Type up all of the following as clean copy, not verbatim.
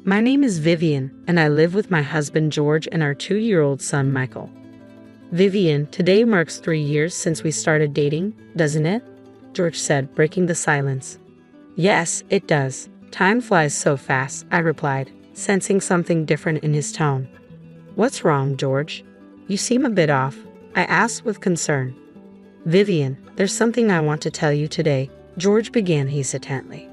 My name is Vivian, and I live with my husband George and our 2-year-old son Michael. Vivian, today marks 3 years since we started dating, doesn't it? George said, breaking the silence. Yes, it does. Time flies so fast, I replied, sensing something different in his tone. What's wrong, George? You seem a bit off, I asked with concern. Vivian, there's something I want to tell you today, George began hesitantly.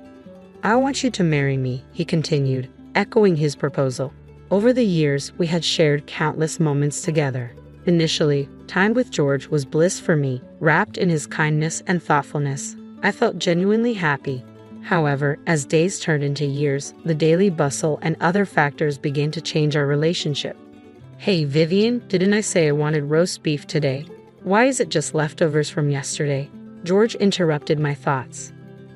I want you to marry me, he continued, echoing his proposal. Over the years, we had shared countless moments together. Initially, time with George was bliss for me, wrapped in his kindness and thoughtfulness. I felt genuinely happy. However, as days turned into years, the daily bustle and other factors began to change our relationship. Hey, Vivian, didn't I say I wanted roast beef today? Why is it just leftovers from yesterday? George interrupted my thoughts.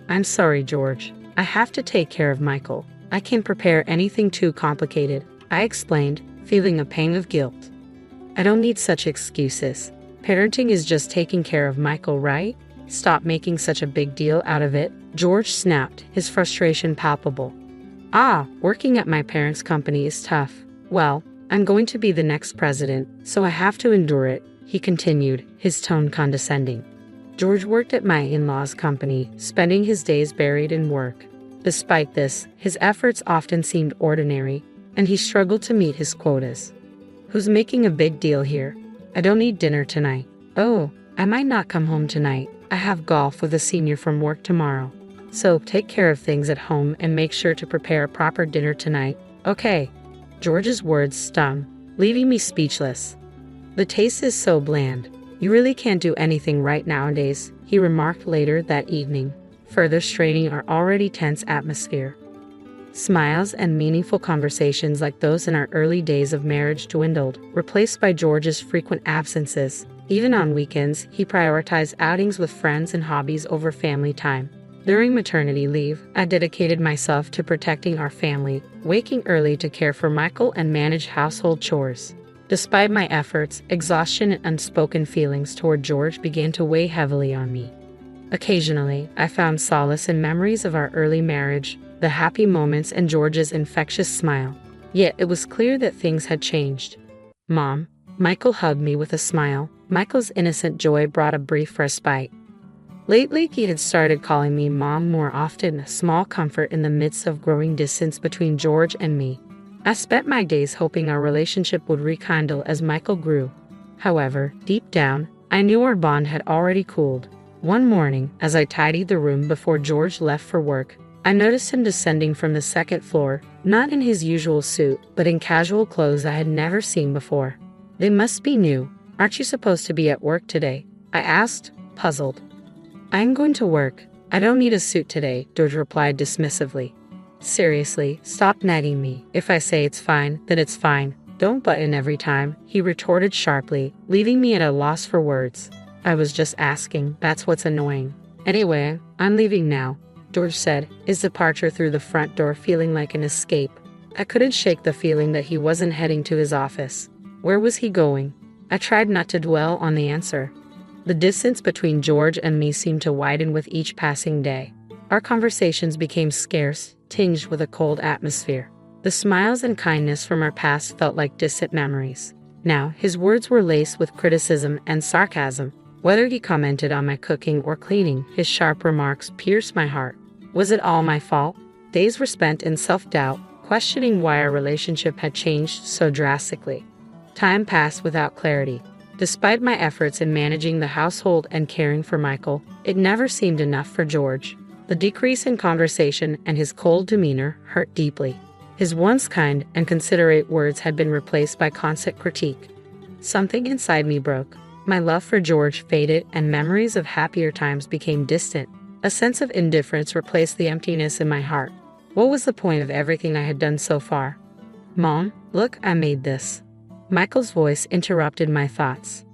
I'm sorry, George. I have to take care of Michael. I can't prepare anything too complicated, I explained, feeling a pang of guilt. I don't need such excuses. Parenting is just taking care of Michael, right? Stop making such a big deal out of it, George snapped, his frustration palpable. Working at my parents' company is tough. Well, I'm going to be the next president, so I have to endure it, he continued, his tone condescending. George worked at my in-laws' company, spending his days buried in work. Despite this, his efforts often seemed ordinary, and he struggled to meet his quotas. Who's making a big deal here? I don't need dinner tonight. Oh, I might not come home tonight. I have golf with a senior from work tomorrow. So take care of things at home and make sure to prepare a proper dinner tonight, okay? George's words stung, leaving me speechless. The taste is so bland. You really can't do anything right nowadays, he remarked later that evening, further straining our already tense atmosphere. Smiles and meaningful conversations like those in our early days of marriage dwindled, replaced by George's frequent absences. Even on weekends, he prioritized outings with friends and hobbies over family time. During maternity leave, I dedicated myself to protecting our family, waking early to care for Michael and manage household chores. Despite my efforts, exhaustion and unspoken feelings toward George began to weigh heavily on me. Occasionally, I found solace in memories of our early marriage, the happy moments and George's infectious smile. Yet it was clear that things had changed. Mom, Michael hugged me with a smile. Michael's innocent joy brought a brief respite. Lately, he had started calling me Mom more often, a small comfort in the midst of growing distance between George and me. I spent my days hoping our relationship would rekindle as Michael grew. However, deep down, I knew our bond had already cooled. One morning, as I tidied the room before George left for work, I noticed him descending from the second floor, not in his usual suit, but in casual clothes I had never seen before. They must be new. Aren't you supposed to be at work today? I asked, puzzled. I'm going to work. I don't need a suit today, George replied dismissively. Seriously, stop nagging me. If I say it's fine, then it's fine. Don't butt in every time, he retorted sharply, leaving me at a loss for words. I was just asking, that's what's annoying. Anyway, I'm leaving now, George said, his departure through the front door feeling like an escape. I couldn't shake the feeling that he wasn't heading to his office. Where was he going? I tried not to dwell on the answer. The distance between George and me seemed to widen with each passing day. Our conversations became scarce, tinged with a cold atmosphere. The smiles and kindness from our past felt like distant memories. Now, his words were laced with criticism and sarcasm. Whether he commented on my cooking or cleaning, his sharp remarks pierced my heart. Was it all my fault? Days were spent in self-doubt, questioning why our relationship had changed so drastically. Time passed without clarity. Despite my efforts in managing the household and caring for Michael, it never seemed enough for George. The decrease in conversation and his cold demeanor hurt deeply. His once kind and considerate words had been replaced by constant critique. Something inside me broke. My love for George faded and memories of happier times became distant. A sense of indifference replaced the emptiness in my heart. What was the point of everything I had done so far? Mom, look, I made this. Michael's voice interrupted my thoughts.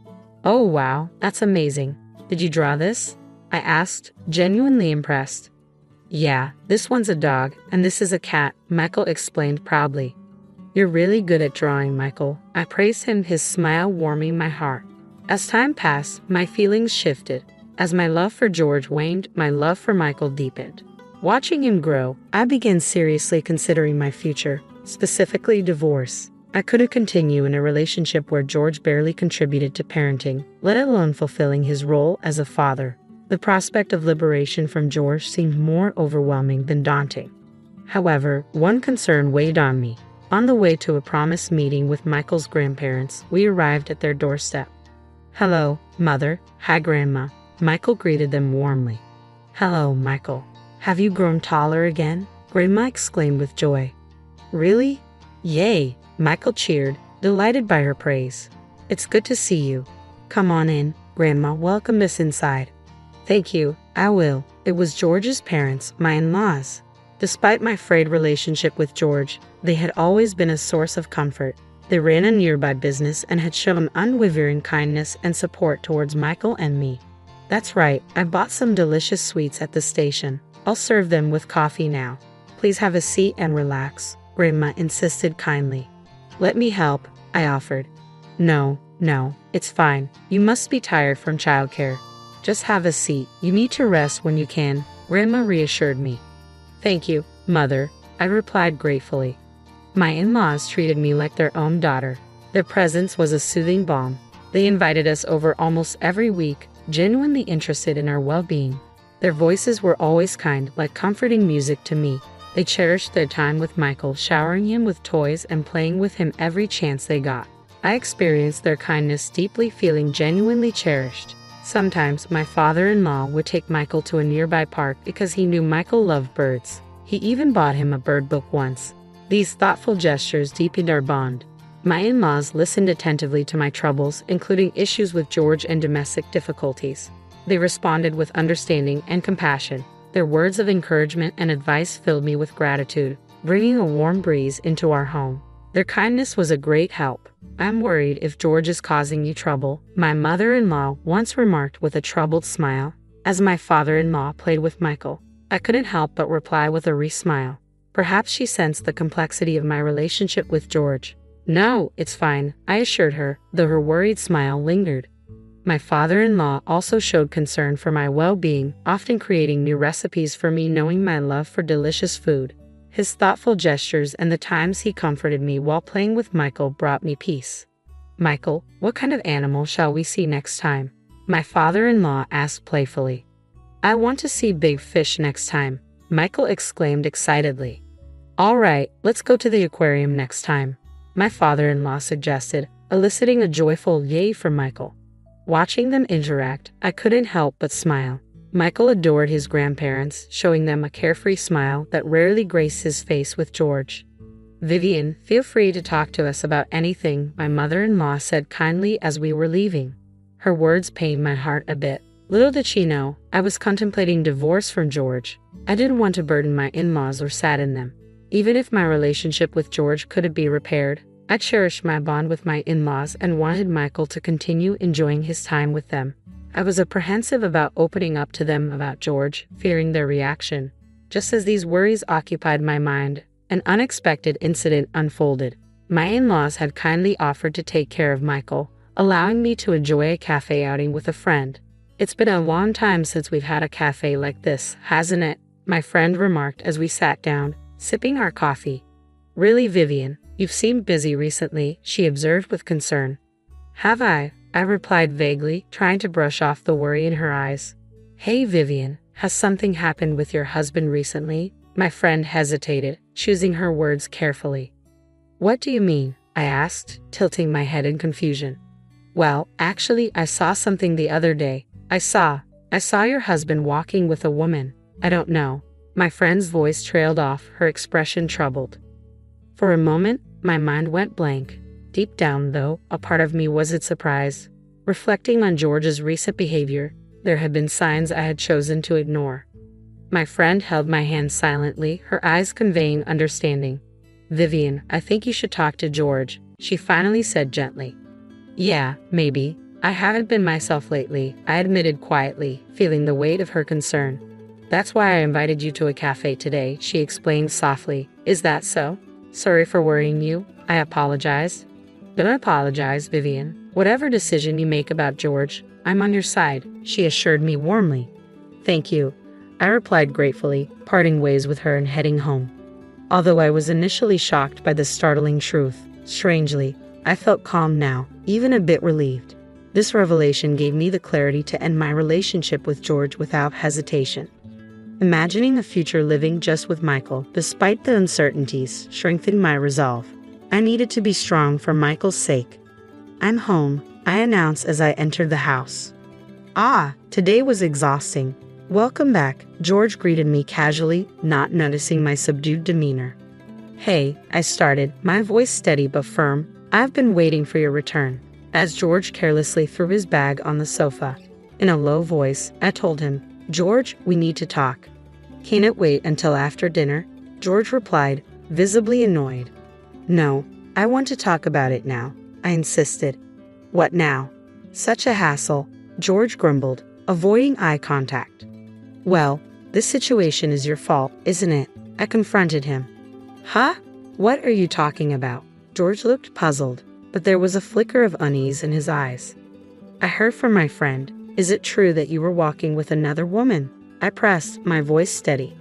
Oh wow, that's amazing. Did you draw this? I asked, genuinely impressed. Yeah, this one's a dog, and this is a cat, Michael explained proudly. You're really good at drawing, Michael. I praised him, his smile warming my heart. As time passed, my feelings shifted. As my love for George waned, my love for Michael deepened. Watching him grow, I began seriously considering my future, specifically divorce. I couldn't continue in a relationship where George barely contributed to parenting, let alone fulfilling his role as a father. The prospect of liberation from George seemed more overwhelming than daunting. However, one concern weighed on me. On the way to a promised meeting with Michael's grandparents, we arrived at their doorstep. "Hello, Mother." "Hi, Grandma." Michael greeted them warmly. "Hello, Michael. Have you grown taller again?" Grandma exclaimed with joy. "Really?" "Yay!" Michael cheered, delighted by her praise. "It's good to see you. Come on in, Grandma. Welcome us inside." "Thank you, I will." It was George's parents, my in-laws. Despite my frayed relationship with George, they had always been a source of comfort. They ran a nearby business and had shown unwavering kindness and support towards Michael and me. "That's right, I bought some delicious sweets at the station. I'll serve them with coffee now. Please have a seat and relax," Grandma insisted kindly. "Let me help," I offered. No, it's fine. You must be tired from childcare. Just have a seat. You need to rest when you can," Grandma reassured me. "Thank you, Mother," I replied gratefully. My in-laws treated me like their own daughter. Their presence was a soothing balm. They invited us over almost every week, genuinely interested in our well-being. Their voices were always kind, like comforting music to me. They cherished their time with Michael, showering him with toys and playing with him every chance they got. I experienced their kindness deeply, feeling genuinely cherished. Sometimes my father-in-law would take Michael to a nearby park because he knew Michael loved birds. He even bought him a bird book once. These thoughtful gestures deepened our bond. My in-laws listened attentively to my troubles, including issues with George and domestic difficulties. They responded with understanding and compassion. Their words of encouragement and advice filled me with gratitude, bringing a warm breeze into our home. Their kindness was a great help. "I'm worried if George is causing you trouble," my mother-in-law once remarked with a troubled smile. As my father-in-law played with Michael, I couldn't help but reply with a smile. Perhaps she sensed the complexity of my relationship with George. "No, it's fine," I assured her, though her worried smile lingered. My father-in-law also showed concern for my well-being, often creating new recipes for me, knowing my love for delicious food. His thoughtful gestures and the times he comforted me while playing with Michael brought me peace. "Michael, what kind of animal shall we see next time?" my father-in-law asked playfully. "I want to see big fish next time," Michael exclaimed excitedly. "All right, let's go to the aquarium next time," my father-in-law suggested, eliciting a joyful yay from Michael. Watching them interact, I couldn't help but smile. Michael adored his grandparents, showing them a carefree smile that rarely graced his face with George. "Vivian, feel free to talk to us about anything," my mother-in-law said kindly as we were leaving. Her words pained my heart a bit. Little did she know, I was contemplating divorce from George. I didn't want to burden my in-laws or sadden them. Even if my relationship with George couldn't be repaired, I cherished my bond with my in-laws and wanted Michael to continue enjoying his time with them. I was apprehensive about opening up to them about George, fearing their reaction. Just as these worries occupied my mind, an unexpected incident unfolded. My in-laws had kindly offered to take care of Michael, allowing me to enjoy a cafe outing with a friend. "It's been a long time since we've had a cafe like this, hasn't it?" my friend remarked as we sat down, sipping our coffee. "Really, Vivian, you've seemed busy recently," she observed with concern. "Have I?" I replied vaguely, trying to brush off the worry in her eyes. "Hey, Vivian, has something happened with your husband recently?" My friend hesitated, choosing her words carefully. "What do you mean?" I asked, tilting my head in confusion. "Well, actually, I saw something the other day. I saw your husband walking with a woman. I don't know." My friend's voice trailed off, her expression troubled. For a moment, my mind went blank. Deep down, though, a part of me wasn't surprised. Reflecting on George's recent behavior, there had been signs I had chosen to ignore. My friend held my hand silently, her eyes conveying understanding. "Vivian, I think you should talk to George," she finally said gently. "Yeah, maybe. I haven't been myself lately," I admitted quietly, feeling the weight of her concern. "That's why I invited you to a cafe today," she explained softly. "Is that so? Sorry for worrying you," I apologized. "Don't apologize, Vivian. Whatever decision you make about George, I'm on your side," she assured me warmly. "Thank you." I replied gratefully, parting ways with her and heading home. Although I was initially shocked by the startling truth, strangely, I felt calm now, even a bit relieved. This revelation gave me the clarity to end my relationship with George without hesitation. Imagining a future living just with Michael, despite the uncertainties, strengthened my resolve. I needed to be strong for Michael's sake. "I'm home," I announced as I entered the house. "Ah, today was exhausting. Welcome back," George greeted me casually, not noticing my subdued demeanor. "Hey," I started, my voice steady but firm, "I've been waiting for your return," as George carelessly threw his bag on the sofa. In a low voice, I told him, "George, we need to talk." "Can it wait until after dinner?" George replied, visibly annoyed. "No, I want to talk about it now," I insisted. "What now?" "Such a hassle," George grumbled, avoiding eye contact. "Well, this situation is your fault, isn't it?" I confronted him. "Huh? What are you talking about?" George looked puzzled, but there was a flicker of unease in his eyes. "I heard from my friend. Is it true that you were walking with another woman?" I pressed, my voice steady.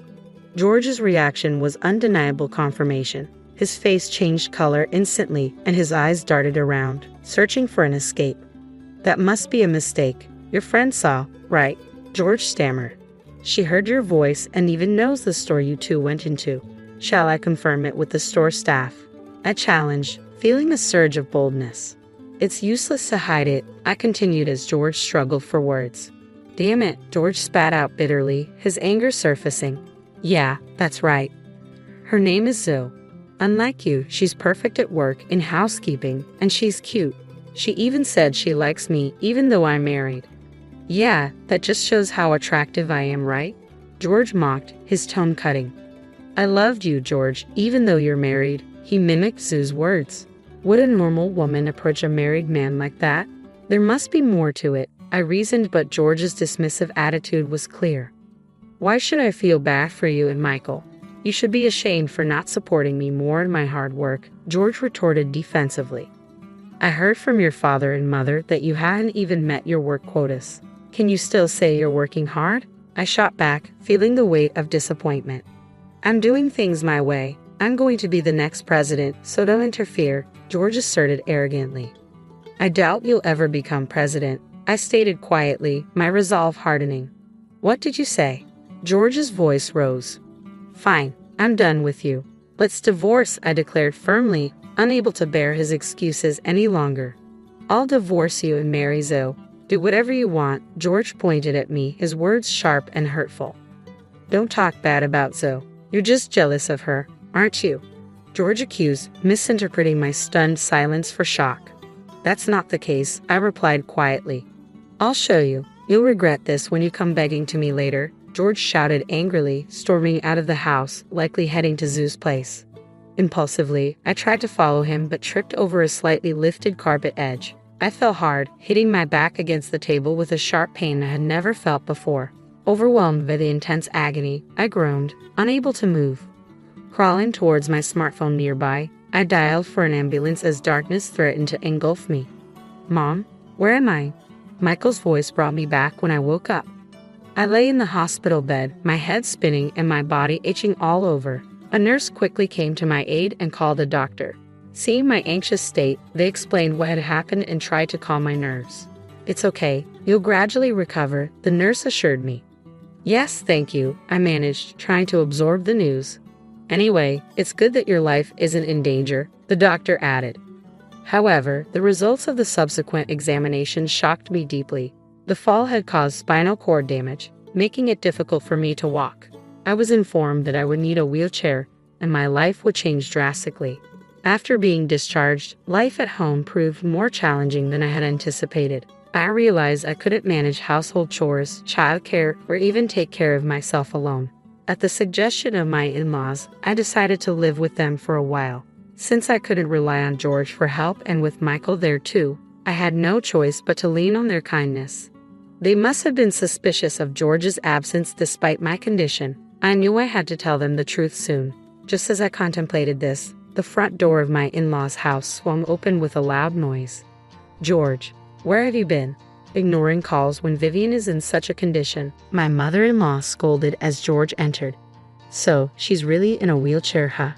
George's reaction was undeniable confirmation. His face changed color instantly, and his eyes darted around, searching for an escape. "That must be a mistake. Your friend saw, right?" George stammered. "She heard your voice and even knows the store you two went into. Shall I confirm it with the store staff?" I challenged, feeling a surge of boldness. "It's useless to hide it," I continued as George struggled for words. "Damn it," George spat out bitterly, his anger surfacing. "Yeah, that's right. Her name is Zoe. Unlike you, she's perfect at work, in housekeeping, and she's cute. She even said she likes me, even though I'm married." "Yeah, that just shows how attractive I am, right?" George mocked, his tone cutting. "I loved you, George, even though you're married," he mimicked Zoe's words. Would a normal woman approach a married man like that? There must be more to it, I reasoned, but George's dismissive attitude was clear. "Why should I feel bad for you and Michael? You should be ashamed for not supporting me more in my hard work," George retorted defensively. "I heard from your father and mother that you hadn't even met your work quotas. Can you still say you're working hard?" I shot back, feeling the weight of disappointment. "I'm doing things my way. I'm going to be the next president, so don't interfere," George asserted arrogantly. "I doubt you'll ever become president," I stated quietly, my resolve hardening. "What did you say?" George's voice rose. "Fine, I'm done with you. Let's divorce," I declared firmly, unable to bear his excuses any longer. "I'll divorce you and marry Zoe. Do whatever you want," George pointed at me, his words sharp and hurtful. "Don't talk bad about Zoe. You're just jealous of her, aren't you?" George accused, misinterpreting my stunned silence for shock. "That's not the case," I replied quietly. "I'll show you. You'll regret this when you come begging to me later," George shouted angrily, storming out of the house, likely heading to Zoe's place. Impulsively, I tried to follow him but tripped over a slightly lifted carpet edge. I fell hard, hitting my back against the table with a sharp pain I had never felt before. Overwhelmed by the intense agony, I groaned, unable to move. Crawling towards my smartphone nearby, I dialed for an ambulance as darkness threatened to engulf me. "Mom, where am I?" Michael's voice brought me back when I woke up. I lay in the hospital bed, my head spinning and my body itching all over. A nurse quickly came to my aid and called a doctor. Seeing my anxious state, they explained what had happened and tried to calm my nerves. "It's okay, you'll gradually recover," the nurse assured me. "Yes, thank you," I managed, trying to absorb the news. "Anyway, it's good that your life isn't in danger," the doctor added. However, the results of the subsequent examination shocked me deeply. The fall had caused spinal cord damage, making it difficult for me to walk. I was informed that I would need a wheelchair, and my life would change drastically. After being discharged, life at home proved more challenging than I had anticipated. I realized I couldn't manage household chores, childcare, or even take care of myself alone. At the suggestion of my in-laws, I decided to live with them for a while. Since I couldn't rely on George for help and with Michael there too, I had no choice but to lean on their kindness. They must have been suspicious of George's absence despite my condition. I knew I had to tell them the truth soon. Just as I contemplated this, the front door of my in-laws' house swung open with a loud noise. "George, where have you been?" ignoring calls when Vivian is in such a condition, my mother-in-law scolded as George entered. So, she's really in a wheelchair, huh?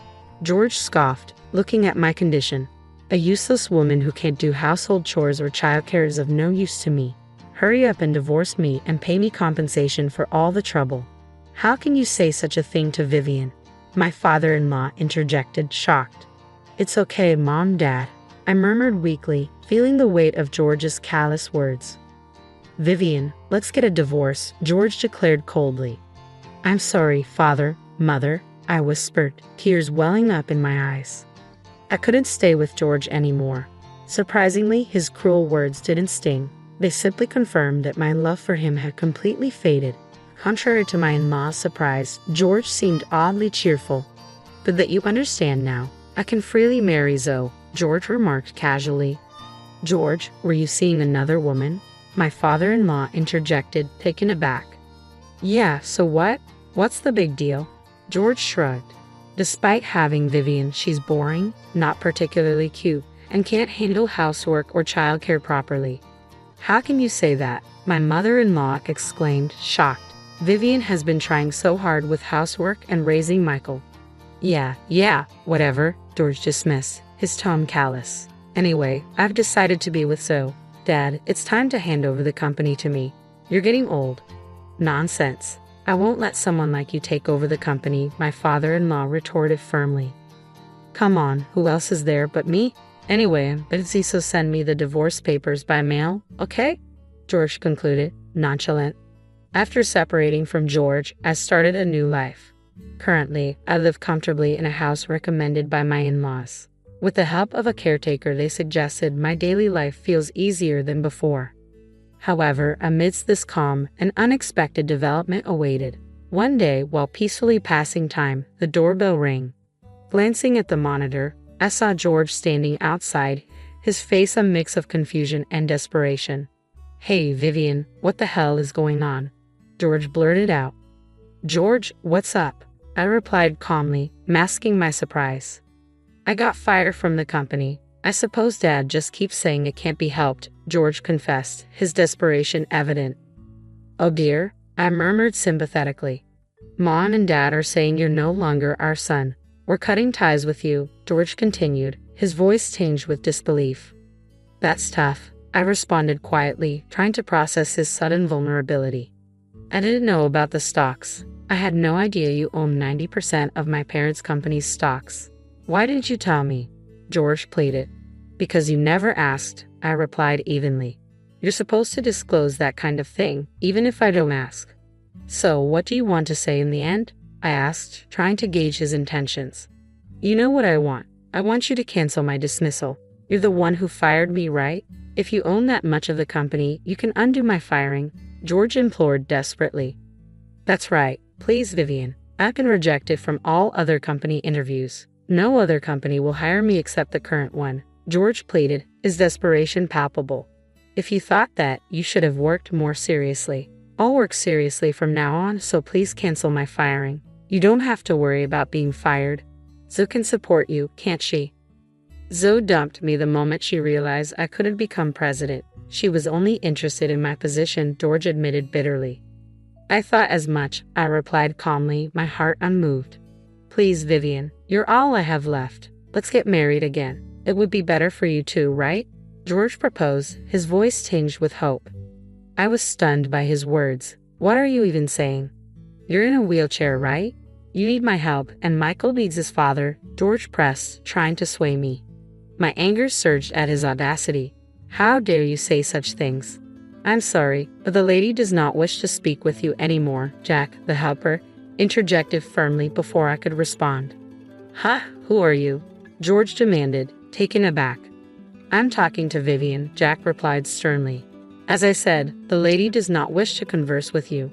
George scoffed, looking at my condition. A useless woman who can't do household chores or childcare is of no use to me. Hurry up and divorce me and pay me compensation for all the trouble. How can you say such a thing to Vivian? My father-in-law interjected, shocked. It's okay, Mom, Dad, I murmured weakly, feeling the weight of George's callous words. Vivian, let's get a divorce, George declared coldly. I'm sorry, Father, Mother, I whispered, tears welling up in my eyes. I couldn't stay with George anymore. Surprisingly, his cruel words didn't sting. They simply confirmed that my love for him had completely faded. Contrary to my in-law's surprise, George seemed oddly cheerful. But that you understand now, I can freely marry Zoe, George remarked casually. George, were you seeing another woman? My father-in-law interjected, taken aback. Yeah, so what? What's the big deal? George shrugged. Despite having Vivian, she's boring, not particularly cute, and can't handle housework or childcare properly. How can you say that? My mother-in-law exclaimed, shocked. Vivian has been trying so hard with housework and raising Michael. Yeah, whatever, George dismissed, his tone callous. Anyway, I've decided to be with Zoe. Dad, it's time to hand over the company to me. You're getting old. Nonsense. I won't let someone like you take over the company, my father-in-law retorted firmly. Come on, who else is there but me? Anyway, I'm busy, so send me the divorce papers by mail, okay? George concluded, nonchalant. After separating from George, I started a new life. Currently, I live comfortably in a house recommended by my in-laws. With the help of a caretaker, they suggested my daily life feels easier than before. However, amidst this calm, an unexpected development awaited. One day, while peacefully passing time, the doorbell rang. Glancing at the monitor, I saw George standing outside, his face a mix of confusion and desperation. Hey, Vivian, what the hell is going on? George blurted out. George, what's up? I replied calmly, masking my surprise. I got fired from the company. I suppose Dad just keeps saying it can't be helped, George confessed, his desperation evident. Oh dear, I murmured sympathetically. Mom and Dad are saying you're no longer our son. We're cutting ties with you, George continued, his voice tinged with disbelief. That's tough, I responded quietly, trying to process his sudden vulnerability. I didn't know about the stocks. I had no idea you owned 90% of my parents' company's stocks. Why didn't you tell me? George pleaded. Because you never asked, I replied evenly. You're supposed to disclose that kind of thing, even if I don't ask. So, what do you want to say in the end? I asked, trying to gauge his intentions. You know what I want. I want you to cancel my dismissal. You're the one who fired me, right? If you own that much of the company, you can undo my firing, George implored desperately. That's right. Please, Vivian. I've been rejected from all other company interviews. No other company will hire me except the current one, George pleaded, his desperation palpable. If you thought that, you should have worked more seriously. I'll work seriously from now on, so please cancel my firing. You don't have to worry about being fired. Zoe can support you, can't she? Zoe dumped me the moment she realized I couldn't become president. She was only interested in my position, George admitted bitterly. I thought as much, I replied calmly, my heart unmoved. Please, Vivian, you're all I have left. Let's get married again. It would be better for you too, right? George proposed, his voice tinged with hope. I was stunned by his words. What are you even saying? You're in a wheelchair, right? You need my help, and Michael needs his father, George pressed, trying to sway me. My anger surged at his audacity. How dare you say such things? I'm sorry, but the lady does not wish to speak with you anymore, Jack, the helper, interjected firmly before I could respond. Huh? Who are you? George demanded, taken aback. I'm talking to Vivian, Jack replied sternly. As I said, the lady does not wish to converse with you.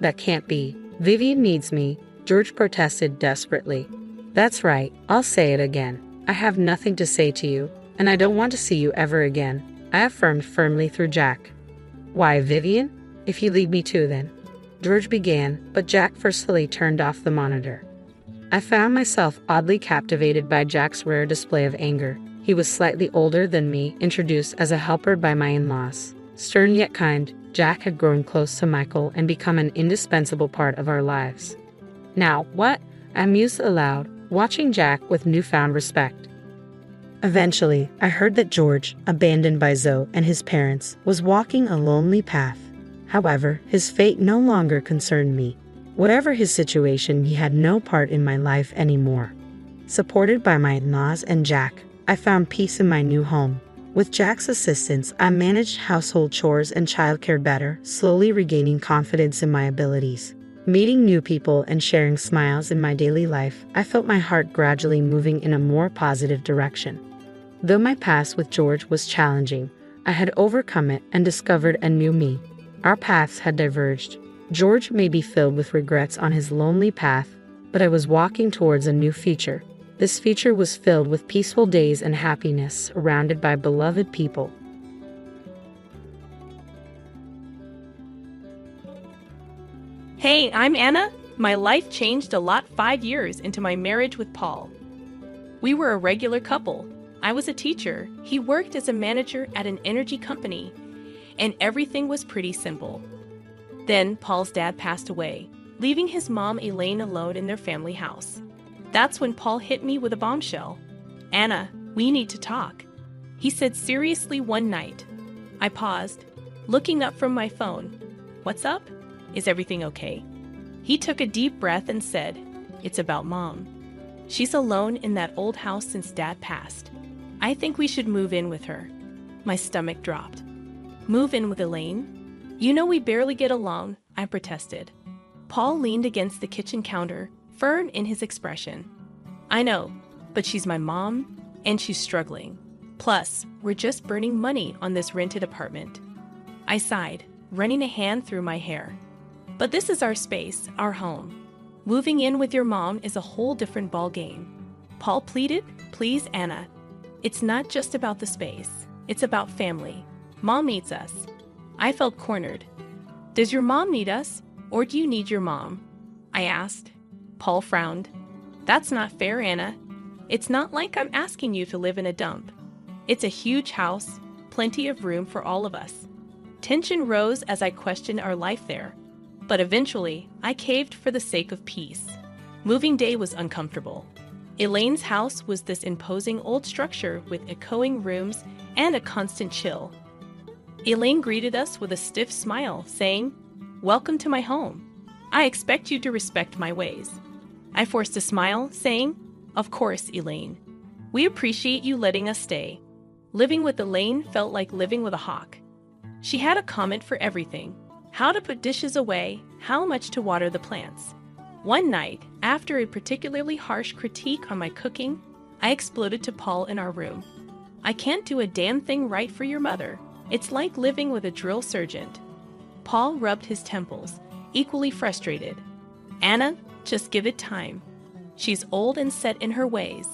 That can't be. Vivian needs me, George protested desperately. That's right, I'll say it again. I have nothing to say to you, and I don't want to see you ever again, I affirmed firmly through Jack. Why, Vivian? If you leave me too, then. George began, but Jack forcefully turned off the monitor. I found myself oddly captivated by Jack's rare display of anger. He was slightly older than me, introduced as a helper by my in-laws. Stern yet kind, Jack had grown close to Michael and become an indispensable part of our lives. Now, what? I mused aloud, watching Jack with newfound respect. Eventually, I heard that George, abandoned by Zoe and his parents, was walking a lonely path. However, his fate no longer concerned me. Whatever his situation, he had no part in my life anymore. Supported by my in-laws and Jack, I found peace in my new home. With Jack's assistance, I managed household chores and childcare better, slowly regaining confidence in my abilities. Meeting new people and sharing smiles in my daily life, I felt my heart gradually moving in a more positive direction. Though my past with George was challenging, I had overcome it and discovered a new me. Our paths had diverged. George may be filled with regrets on his lonely path, but I was walking towards a new future. This future was filled with peaceful days and happiness, surrounded by beloved people. Hey, I'm Anna. My life changed a lot 5 years into my marriage with Paul. We were a regular couple. I was a teacher. He worked as a manager at an energy company, and everything was pretty simple. Then Paul's dad passed away, leaving his mom Elaine alone in their family house. That's when Paul hit me with a bombshell. Anna, we need to talk. He said seriously one night. I paused, looking up from my phone. What's up? Is everything okay? He took a deep breath and said, it's about Mom. She's alone in that old house since Dad passed. I think we should move in with her. My stomach dropped. Move in with Elaine? You know we barely get along, I protested. Paul leaned against the kitchen counter, firm in his expression. I know, but she's my mom, and she's struggling. Plus, we're just burning money on this rented apartment. I sighed, running a hand through my hair. But this is our space, our home. Moving in with your mom is a whole different ballgame. Paul pleaded, please, Anna. It's not just about the space. It's about family. Mom needs us. I felt cornered. Does your mom need us, or do you need your mom? I asked. Paul frowned. That's not fair, Anna. It's not like I'm asking you to live in a dump. It's a huge house, plenty of room for all of us. Tension rose as I questioned our life there. But eventually, I caved for the sake of peace. Moving day was uncomfortable. Elaine's house was this imposing old structure with echoing rooms and a constant chill. Elaine greeted us with a stiff smile, saying, "Welcome to my home. I expect you to respect my ways." I forced a smile, saying, "Of course, Elaine. We appreciate you letting us stay." Living with Elaine felt like living with a hawk. She had a comment for everything: how to put dishes away, how much to water the plants. One night, after a particularly harsh critique on my cooking, I exploded to Paul in our room. "I can't do a damn thing right for your mother. It's like living with a drill sergeant." Paul rubbed his temples, equally frustrated. "Anna, just give it time. She's old and set in her ways."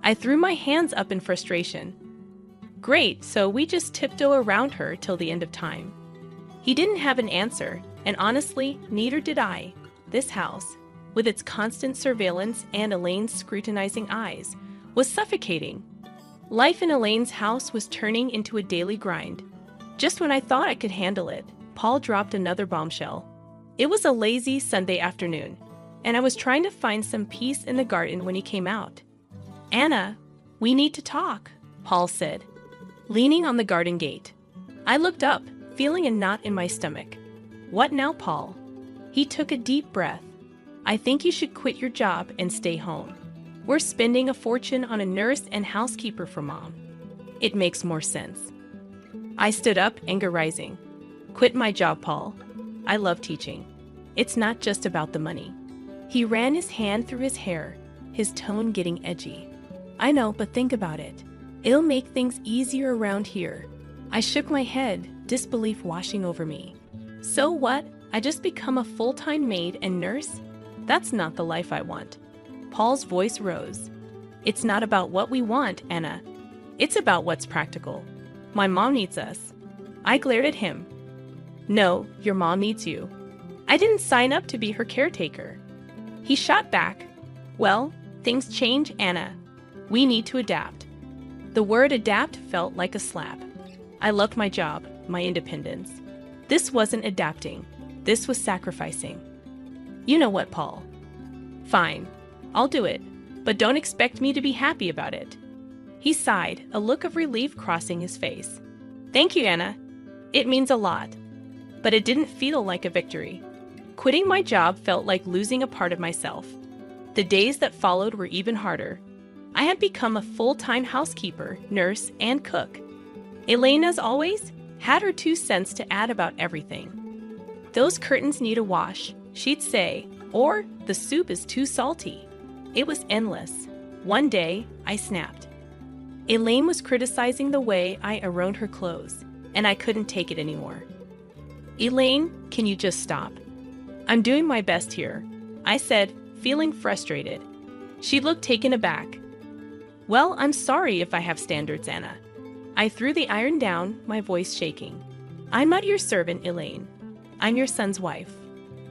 I threw my hands up in frustration. "Great, so we just tiptoe around her till the end of time." He didn't have an answer, and honestly, neither did I. This house, with its constant surveillance and Elaine's scrutinizing eyes, was suffocating. Life in Elaine's house was turning into a daily grind. Just when I thought I could handle it, Paul dropped another bombshell. It was a lazy Sunday afternoon, and I was trying to find some peace in the garden when he came out. "Anna, we need to talk," Paul said, leaning on the garden gate. I looked up, feeling a knot in my stomach. "What now, Paul?" He took a deep breath. "I think you should quit your job and stay home. We're spending a fortune on a nurse and housekeeper for Mom. It makes more sense." I stood up, anger rising. "Quit my job, Paul. I love teaching. It's not just about the money." He ran his hand through his hair, his tone getting edgy. "I know, but think about it. It'll make things easier around here." I shook my head, disbelief washing over me. "So what? I just become a full-time maid and nurse? That's not the life I want." Paul's voice rose. "It's not about what we want, Anna. It's about what's practical. My mom needs us." I glared at him. "No, your mom needs you. I didn't sign up to be her caretaker." He shot back. "Well, things change, Anna. We need to adapt." The word adapt felt like a slap. I loved my job, my independence. This wasn't adapting. This was sacrificing. You know what, Paul? Fine, I'll do it, but don't expect me to be happy about it. He sighed, a look of relief crossing his face. Thank you, Anna. It means a lot. But it didn't feel like a victory. Quitting my job felt like losing a part of myself. The days that followed were even harder. I had become a full-time housekeeper, nurse, and cook. Elaine, as always, had her 2 cents to add about everything. Those curtains need a wash, she'd say, or the soup is too salty. It was endless. One day, I snapped. Elaine was criticizing the way I ironed her clothes, and I couldn't take it anymore. Elaine, can you just stop? I'm doing my best here, I said, feeling frustrated. She looked taken aback. Well, I'm sorry if I have standards, Anna. I threw the iron down, my voice shaking. I'm not your servant, Elaine. I'm your son's wife.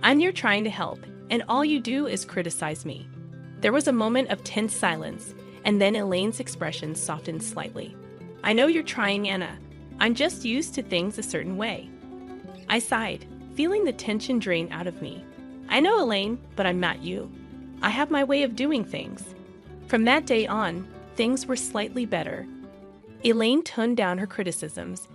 I'm here trying to help, and all you do is criticize me. There was a moment of tense silence, and then Elaine's expression softened slightly. I know you're trying, Anna. I'm just used to things a certain way. I sighed, feeling the tension drain out of me. I know, Elaine, but I'm not you. I have my way of doing things. From that day on, things were slightly better. Elaine toned down her criticisms,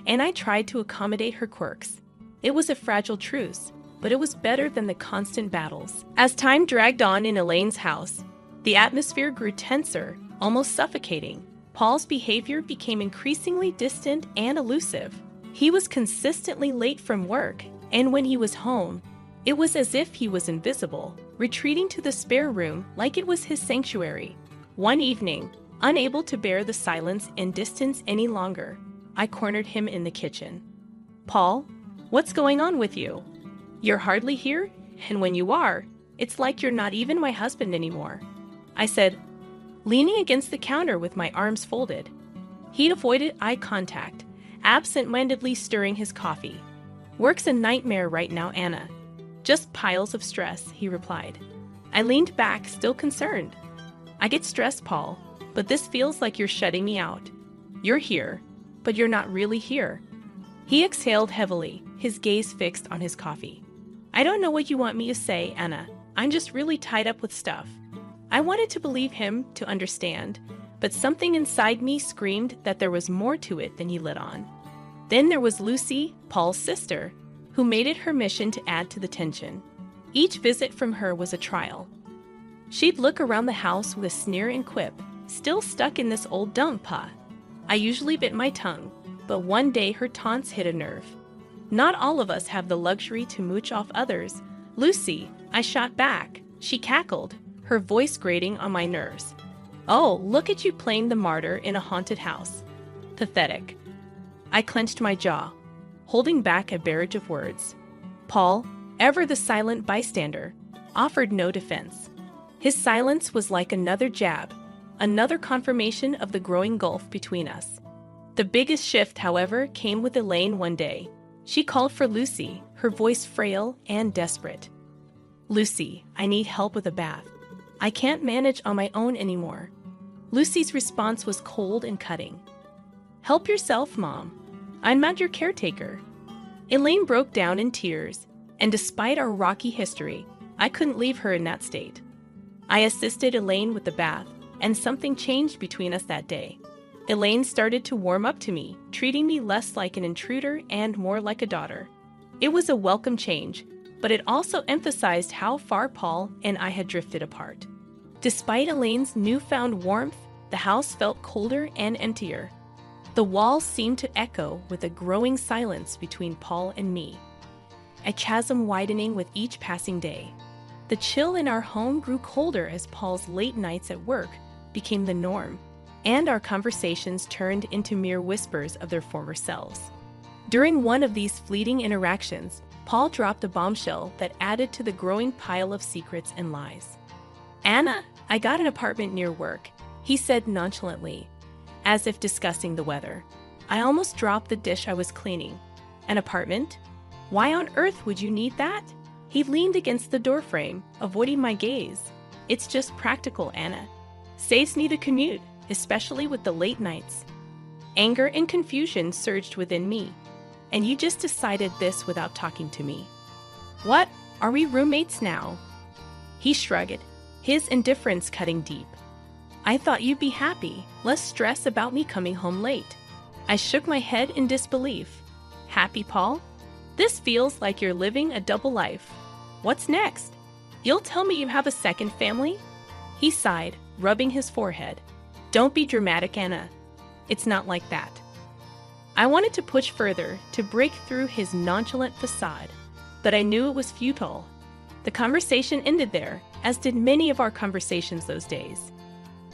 and I tried to accommodate her quirks. It was a fragile truce, but it was better than the constant battles. As time dragged on in Elaine's house, the atmosphere grew tenser, almost suffocating. Paul's behavior became increasingly distant and elusive. He was consistently late from work, and when he was home, it was as if he was invisible, retreating to the spare room like it was his sanctuary. One evening, unable to bear the silence and distance any longer, I cornered him in the kitchen. Paul, what's going on with you? You're hardly here, and when you are, it's like you're not even my husband anymore, I said, leaning against the counter with my arms folded. He'd avoided eye contact, absent-mindedly stirring his coffee. Work's a nightmare right now, Anna. Just piles of stress, he replied. I leaned back, still concerned. I get stressed, Paul, but this feels like you're shutting me out. You're here, but you're not really here. He exhaled heavily, his gaze fixed on his coffee. I don't know what you want me to say, Anna. I'm just really tied up with stuff. I wanted to believe him, to understand, but something inside me screamed that there was more to it than he let on. Then there was Lucy, Paul's sister, who made it her mission to add to the tension. Each visit from her was a trial. She'd look around the house with a sneer and quip, still stuck in this old dump, huh? I usually bit my tongue, but one day her taunts hit a nerve. Not all of us have the luxury to mooch off others. Lucy, I shot back. She cackled, her voice grating on my nerves. Oh, look at you playing the martyr in a haunted house. Pathetic. I clenched my jaw, holding back a barrage of words. Paul, ever the silent bystander, offered no defense. His silence was like another jab, another confirmation of the growing gulf between us. The biggest shift, however, came with Elaine one day. She called for Lucy, her voice frail and desperate. Lucy, I need help with a bath. I can't manage on my own anymore. Lucy's response was cold and cutting. Help yourself, Mom. I'm not your caretaker. Elaine broke down in tears, and despite our rocky history, I couldn't leave her in that state. I assisted Elaine with the bath, and something changed between us that day. Elaine started to warm up to me, treating me less like an intruder and more like a daughter. It was a welcome change, but it also emphasized how far Paul and I had drifted apart. Despite Elaine's newfound warmth, the house felt colder and emptier. The walls seemed to echo with a growing silence between Paul and me, a chasm widening with each passing day. The chill in our home grew colder as Paul's late nights at work became the norm, and our conversations turned into mere whispers of their former selves. During one of these fleeting interactions, Paul dropped a bombshell that added to the growing pile of secrets and lies. Anna, I got an apartment near work, he said nonchalantly, as if discussing the weather. I almost dropped the dish I was cleaning. An apartment? Why on earth would you need that? He leaned against the doorframe, avoiding my gaze. It's just practical, Anna. Saves me to commute, especially with the late nights. Anger and confusion surged within me. and you just decided this without talking to me. What? Are we roommates now? He shrugged, his indifference cutting deep. I thought you'd be happy, less stress about me coming home late. I shook my head in disbelief. Happy, Paul? This feels like you're living a double life. What's next? You'll tell me you have a second family? He sighed, rubbing his forehead. Don't be dramatic, Anna. It's not like that. I wanted to push further, to break through his nonchalant facade, but I knew it was futile. The conversation ended there, as did many of our conversations those days.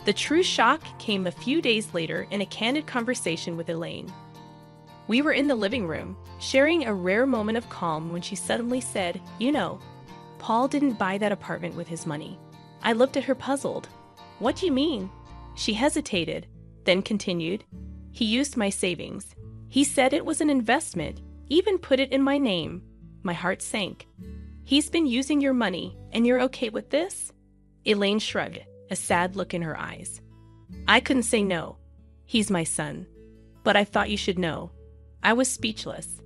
The true shock came a few days later in a candid conversation with Elaine. We were in the living room, sharing a rare moment of calm when she suddenly said, "You know, Paul didn't buy that apartment with his money." I looked at her puzzled. What do you mean? She hesitated, then continued, "He used my savings. He said it was an investment, even put it in my name." My heart sank. He's been using your money, and you're okay with this? Elaine shrugged, a sad look in her eyes. I couldn't say no. He's my son. But I thought you should know. I was speechless.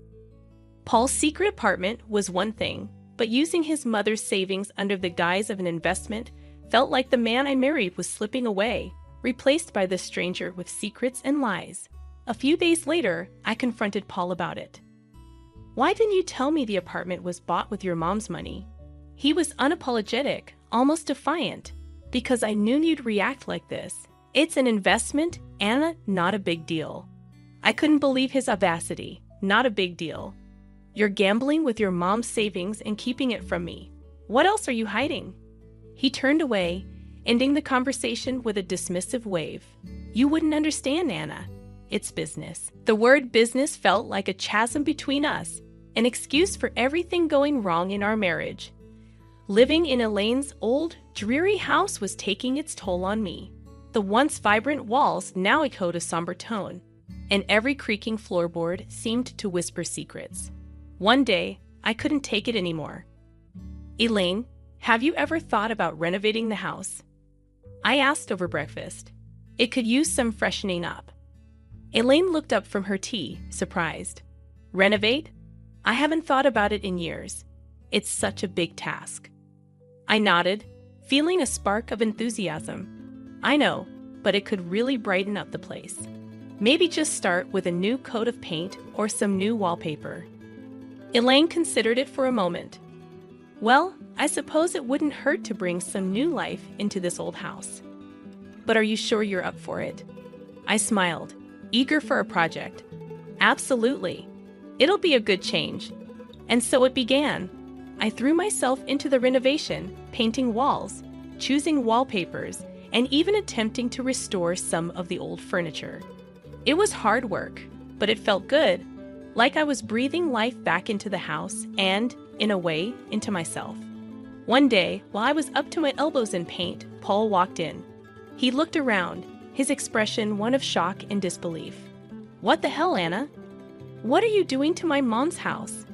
Paul's secret apartment was one thing, but using his mother's savings under the guise of an investment felt like the man I married was slipping away, replaced by this stranger with secrets and lies. A few days later, I confronted Paul about it. Why didn't you tell me the apartment was bought with your mom's money? He was unapologetic, almost defiant, because I knew you'd react like this. It's an investment, Anna, not a big deal. I couldn't believe his audacity. Not a big deal. You're gambling with your mom's savings and keeping it from me. What else are you hiding? He turned away, ending the conversation with a dismissive wave. You wouldn't understand, Anna. It's business. The word business felt like a chasm between us, an excuse for everything going wrong in our marriage. Living in Elaine's old, dreary house was taking its toll on me. The once vibrant walls now echoed a somber tone, and every creaking floorboard seemed to whisper secrets. One day, I couldn't take it anymore. Elaine, have you ever thought about renovating the house? I asked over breakfast. It could use some freshening up. Elaine looked up from her tea, surprised. Renovate? I haven't thought about it in years. It's such a big task. I nodded, feeling a spark of enthusiasm. I know, but it could really brighten up the place. Maybe just start with a new coat of paint or some new wallpaper. Elaine considered it for a moment. Well, I suppose it wouldn't hurt to bring some new life into this old house. But are you sure you're up for it? I smiled, eager for a project. Absolutely. It'll be a good change. And so it began. I threw myself into the renovation, painting walls, choosing wallpapers, and even attempting to restore some of the old furniture. It was hard work, but it felt good, like I was breathing life back into the house and, in a way, into myself. One day, while I was up to my elbows in paint, Paul walked in. He looked around, his expression one of shock and disbelief. What the hell, Anna? What are you doing to my mom's house?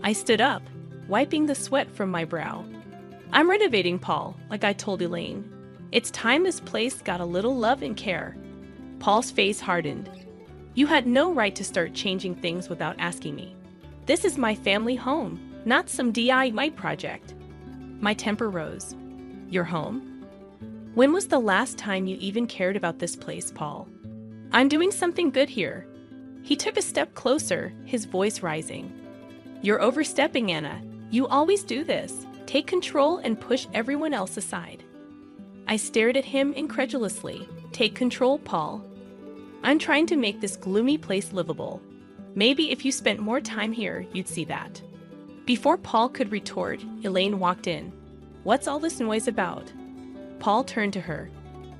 I stood up, wiping the sweat from my brow. I'm renovating, Paul, like I told Elaine. It's time this place got a little love and care. Paul's face hardened. You had no right to start changing things without asking me. This is my family home, not some DIY project. My temper rose. Your home? When was the last time you even cared about this place, Paul? I'm doing something good here. He took a step closer, his voice rising. You're overstepping, Anna. You always do this. Take control and push everyone else aside. I stared at him incredulously. Take control, Paul. I'm trying to make this gloomy place livable. Maybe if you spent more time here, you'd see that. Before Paul could retort, Elaine walked in. What's all this noise about? Paul turned to her.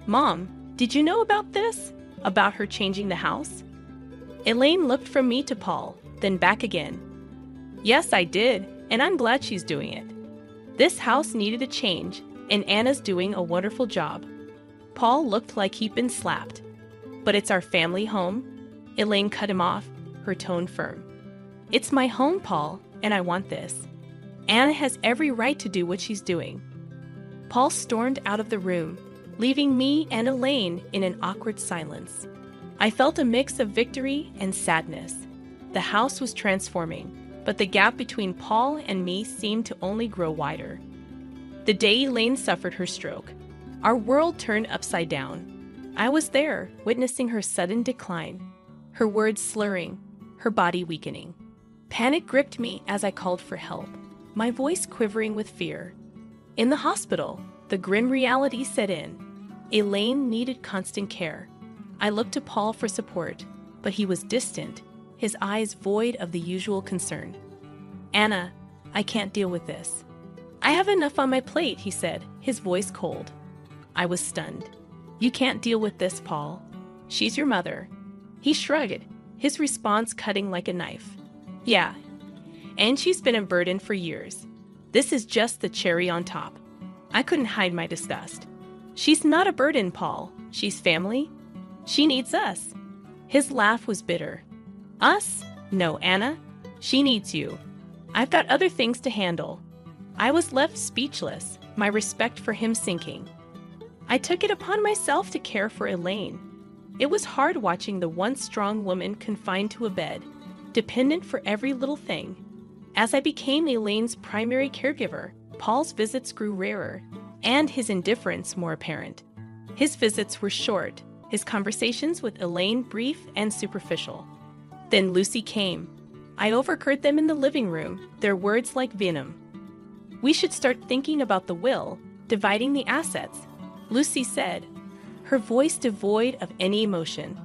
Mom, did you know about this? About her changing the house? Elaine looked from me to Paul, then back again. Yes, I did, and I'm glad she's doing it. This house needed a change, and Anna's doing a wonderful job. Paul looked like he'd been slapped. But it's our family home. Elaine cut him off, her tone firm. It's my home, Paul, and I want this. Anna has every right to do what she's doing. Paul stormed out of the room, leaving me and Elaine in an awkward silence. I felt a mix of victory and sadness. The house was transforming, but the gap between Paul and me seemed to only grow wider. The day Elaine suffered her stroke, our world turned upside down. I was there, witnessing her sudden decline, her words slurring, her body weakening. Panic gripped me as I called for help, my voice quivering with fear. In the hospital, the grim reality set in. Elaine needed constant care. I looked to Paul for support, but he was distant, his eyes void of the usual concern. "Anna, I can't deal with this." "I have enough on my plate," he said, his voice cold. I was stunned. "You can't deal with this, Paul. She's your mother." He shrugged, his response cutting like a knife. "Yeah, and she's been a burden for years. This is just the cherry on top." I couldn't hide my disgust. "She's not a burden, Paul. She's family. She needs us." His laugh was bitter. "Us? No, Anna. She needs you. I've got other things to handle." I was left speechless, my respect for him sinking. I took it upon myself to care for Elaine. It was hard watching the once strong woman confined to a bed, dependent for every little thing. As I became Elaine's primary caregiver, Paul's visits grew rarer, and his indifference more apparent. His visits were short, his conversations with Elaine brief and superficial. Then Lucy came. I overheard them in the living room, their words like venom. "We should start thinking about the will, dividing the assets," Lucy said, her voice devoid of any emotion.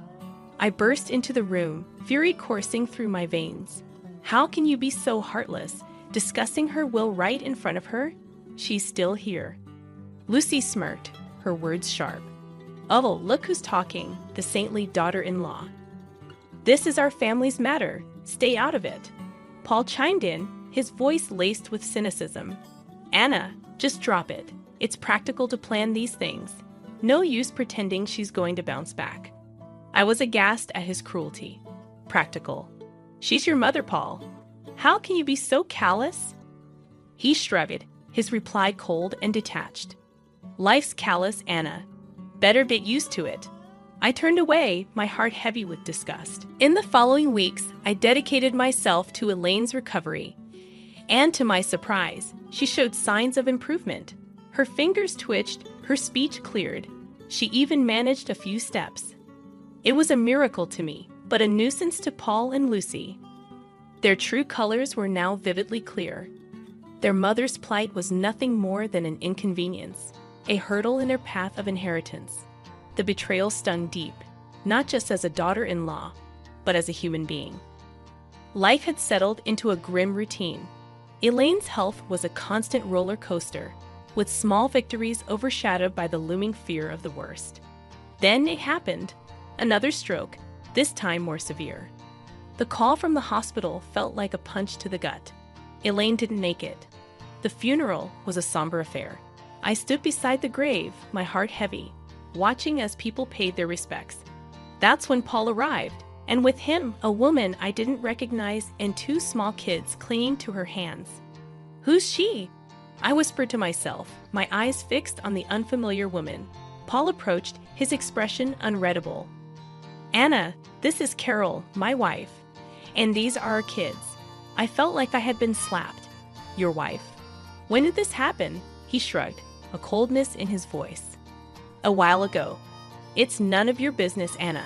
I burst into the room, fury coursing through my veins. "How can you be so heartless, discussing her will right in front of her? She's still here." Lucy smirked, her words sharp. "Oh, look who's talking, the saintly daughter-in-law. This is our family's matter. Stay out of it." Paul chimed in, his voice laced with cynicism. "Anna, just drop it. It's practical to plan these things. No use pretending she's going to bounce back." I was aghast at his cruelty. Practical. "She's your mother, Paul. How can you be so callous?" He shrugged, his reply cold and detached. "Life's callous, Anna. Better get used to it." I turned away, my heart heavy with disgust. In the following weeks, I dedicated myself to Elaine's recovery. And to my surprise, she showed signs of improvement. Her fingers twitched, her speech cleared. She even managed a few steps. It was a miracle to me, but a nuisance to Paul and Lucy. Their true colors were now vividly clear. Their mother's plight was nothing more than an inconvenience, a hurdle in their path of inheritance. The betrayal stung deep, not just as a daughter-in-law, but as a human being. Life had settled into a grim routine. Elaine's health was a constant roller coaster, with small victories overshadowed by the looming fear of the worst. Then it happened. Another stroke, this time more severe. The call from the hospital felt like a punch to the gut. Elaine didn't make it. The funeral was a somber affair. I stood beside the grave, my heart heavy, watching as people paid their respects. That's when Paul arrived, and with him, a woman I didn't recognize and two small kids clinging to her hands. "Who's she?" I whispered to myself, my eyes fixed on the unfamiliar woman. Paul approached, his expression unreadable. "Anna, this is Carol, my wife, and these are our kids." I felt like I had been slapped. "Your wife? When did this happen?" He shrugged, a coldness in his voice. "A while ago." "It's none of your business, Anna."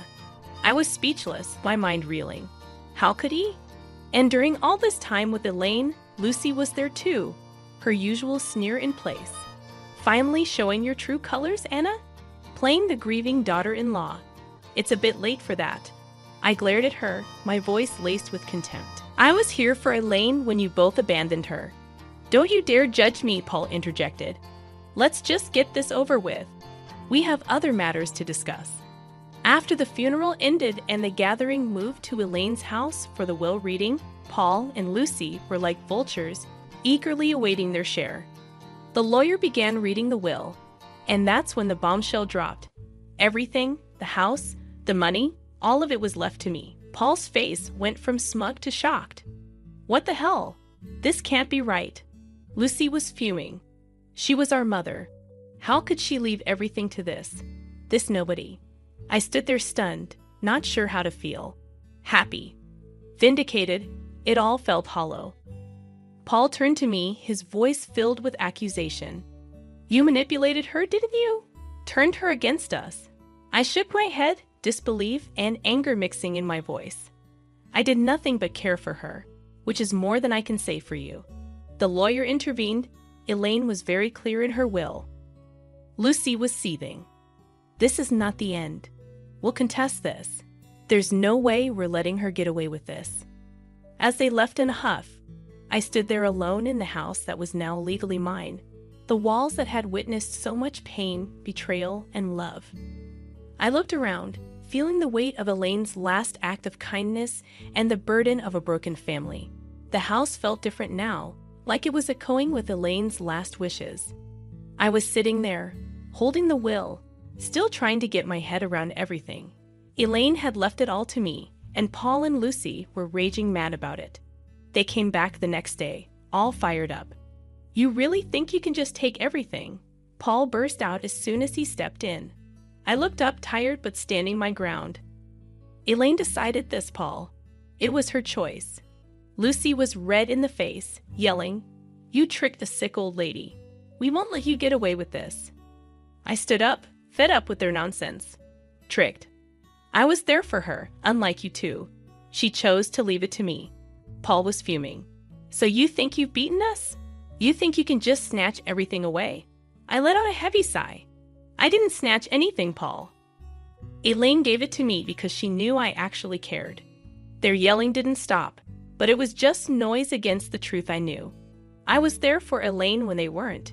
I was speechless, my mind reeling. How could he? And during all this time with Elaine, Lucy was there too, her usual sneer in place. "Finally showing your true colors, Anna? Playing the grieving daughter-in-law. It's a bit late for that." I glared at her, my voice laced with contempt. "I was here for Elaine when you both abandoned her." "Don't you dare judge me," Paul interjected. "Let's just get this over with. We have other matters to discuss." After the funeral ended and the gathering moved to Elaine's house for the will reading, Paul and Lucy were like vultures, eagerly awaiting their share. The lawyer began reading the will, and that's when the bombshell dropped. Everything, the house, the money, all of it was left to me. Paul's face went from smug to shocked. "What the hell? This can't be right." Lucy was fuming. She was our mother. How could she leave everything to this nobody? I stood there stunned, not sure how to feel. Happy. Vindicated, it all felt hollow. Paul turned to me, his voice filled with accusation. You manipulated her, didn't you? Turned her against us. I shook my head, disbelief and anger mixing in my voice. I did nothing but care for her, which is more than I can say for you. The lawyer intervened. Elaine was very clear in her will. Lucy was seething. This is not the end. We'll contest this. There's no way we're letting her get away with this. As they left in a huff, I stood there alone in the house that was now legally mine, the walls that had witnessed so much pain, betrayal, and love. I looked around, feeling the weight of Elaine's last act of kindness and the burden of a broken family. The house felt different now, like it was echoing with Elaine's last wishes. I was sitting there, holding the will, still trying to get my head around everything. Elaine had left it all to me, and Paul and Lucy were raging mad about it. They came back the next day, all fired up. You really think you can just take everything? Paul burst out as soon as he stepped in. I looked up, tired but standing my ground. Elaine decided this, Paul. It was her choice. Lucy was red in the face, yelling, You tricked a sick old lady. We won't let you get away with this. I stood up, fed up with their nonsense. Tricked. I was there for her, unlike you two. She chose to leave it to me. Paul was fuming. So you think you've beaten us? You think you can just snatch everything away? I let out a heavy sigh. I didn't snatch anything, Paul. Elaine gave it to me because she knew I actually cared. Their yelling didn't stop, but it was just noise against the truth I knew. I was there for Elaine when they weren't.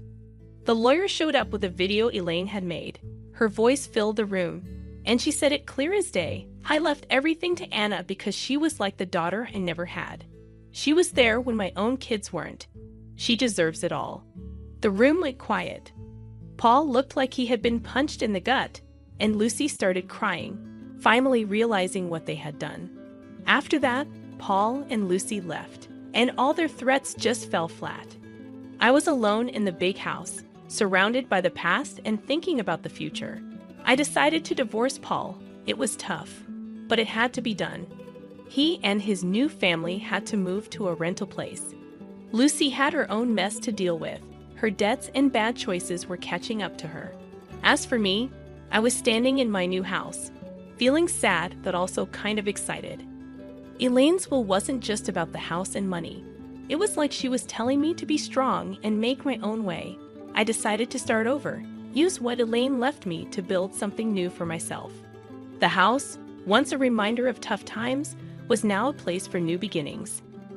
The lawyer showed up with a video Elaine had made. Her voice filled the room, and she said it clear as day. I left everything to Anna because she was like the daughter I never had. She was there when my own kids weren't. She deserves it all. The room went quiet. Paul looked like he had been punched in the gut, and Lucy started crying, finally realizing what they had done. After that, Paul and Lucy left, and all their threats just fell flat. I was alone in the big house, surrounded by the past and thinking about the future. I decided to divorce Paul. It was tough, but it had to be done. He and his new family had to move to a rental place. Lucy had her own mess to deal with. Her debts and bad choices were catching up to her. As for me, I was standing in my new house, feeling sad but also kind of excited. Elaine's will wasn't just about the house and money. It was like she was telling me to be strong and make my own way. I decided to start over, use what Elaine left me to build something new for myself. The house, once a reminder of tough times, was now a place for new beginnings.